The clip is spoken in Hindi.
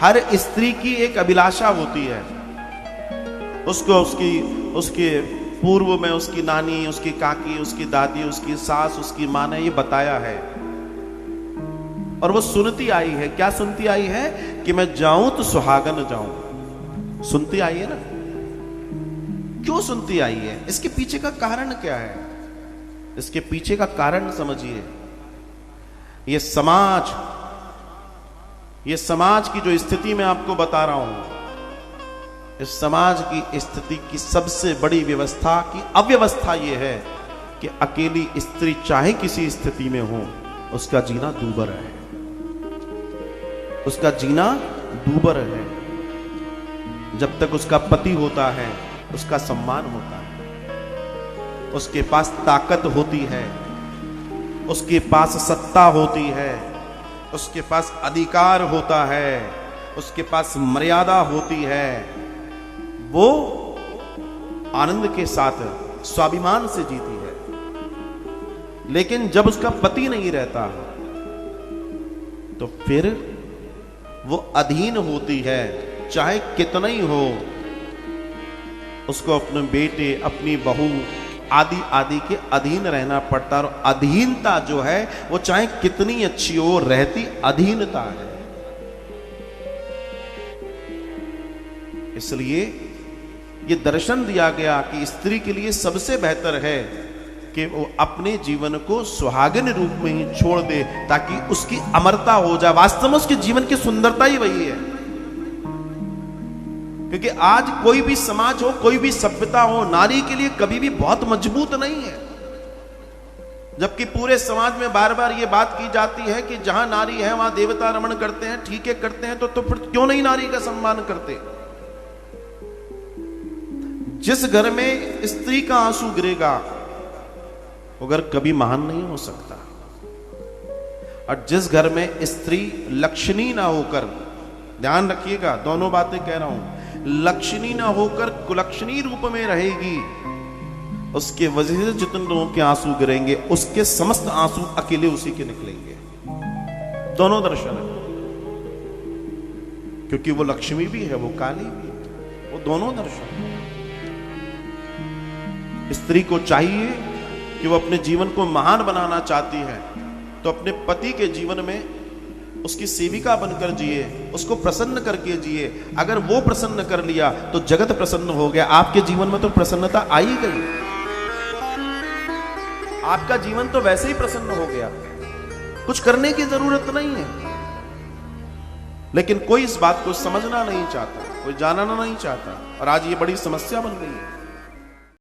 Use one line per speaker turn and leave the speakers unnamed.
हर स्त्री की एक अभिलाषा होती है। उसको उसके पूर्व में उसकी नानी, उसकी काकी, उसकी दादी, उसकी सास, उसकी माँ ने ये बताया है और वो सुनती आई है। क्या सुनती आई है? कि मैं जाऊं तो सुहागन जाऊं। सुनती आई है ना। क्यों सुनती आई है? इसके पीछे का कारण क्या है? इसके पीछे का कारण समझिए। ये समाज की जो स्थिति मैं आपको बता रहा हूं, इस समाज की स्थिति की सबसे बड़ी व्यवस्था की अव्यवस्था यह है कि अकेली स्त्री चाहे किसी स्थिति में हो, उसका जीना दूभर है। उसका जीना दूभर है। जब तक उसका पति होता है, उसका सम्मान होता है, उसके पास ताकत होती है, उसके पास सत्ता होती है, उसके पास अधिकार होता है, उसके पास मर्यादा होती है, वो आनंद के साथ स्वाभिमान से जीती है। लेकिन जब उसका पति नहीं रहता तो फिर वो अधीन होती है। चाहे कितना ही हो, उसको अपने बेटे, अपनी बहू आदि आदि के अधीन रहना पड़ता। और अधीनता जो है वो चाहे कितनी अच्छी हो, रहती अधीनता है। इसलिए ये दर्शन दिया गया कि स्त्री के लिए सबसे बेहतर है कि वो अपने जीवन को सुहागिन रूप में ही छोड़ दे, ताकि उसकी अमरता हो जाए। वास्तव में उसके जीवन की सुंदरता ही वही है। क्योंकि आज कोई भी समाज हो, कोई भी सभ्यता हो, नारी के लिए कभी भी बहुत मजबूत नहीं है। जबकि पूरे समाज में बार बार ये बात की जाती है कि जहां नारी है वहां देवता रमण करते हैं, ठीक है करते हैं, तो फिर क्यों नहीं नारी का सम्मान करते? जिस घर में स्त्री का आंसू गिरेगा वो घर कभी महान नहीं हो सकता। और जिस घर में स्त्री लक्षणी ना होकर, ध्यान रखिएगा, दोनों बातें कह रहा हूं, लक्षणी ना होकर कुलक्षणी रूप में रहेगी, उसके वजह से जितने लोगों के आंसू गिरेंगे, उसके समस्त आंसू अकेले उसी के निकलेंगे। दोनों दर्शन है। क्योंकि वो लक्ष्मी भी है, वो काली भी है, वो दोनों दर्शन है। स्त्री को चाहिए कि वो अपने जीवन को महान बनाना चाहती है तो अपने पति के जीवन में उसकी सेविका बनकर जिए, उसको प्रसन्न करके जिए। अगर वो प्रसन्न कर लिया तो जगत प्रसन्न हो गया। आपके जीवन में तो प्रसन्नता आ ही गई, आपका जीवन तो वैसे ही प्रसन्न हो गया, कुछ करने की जरूरत नहीं है। लेकिन कोई इस बात को समझना नहीं चाहता, कोई जानना नहीं चाहता, और आज ये बड़ी समस्या बन गई है।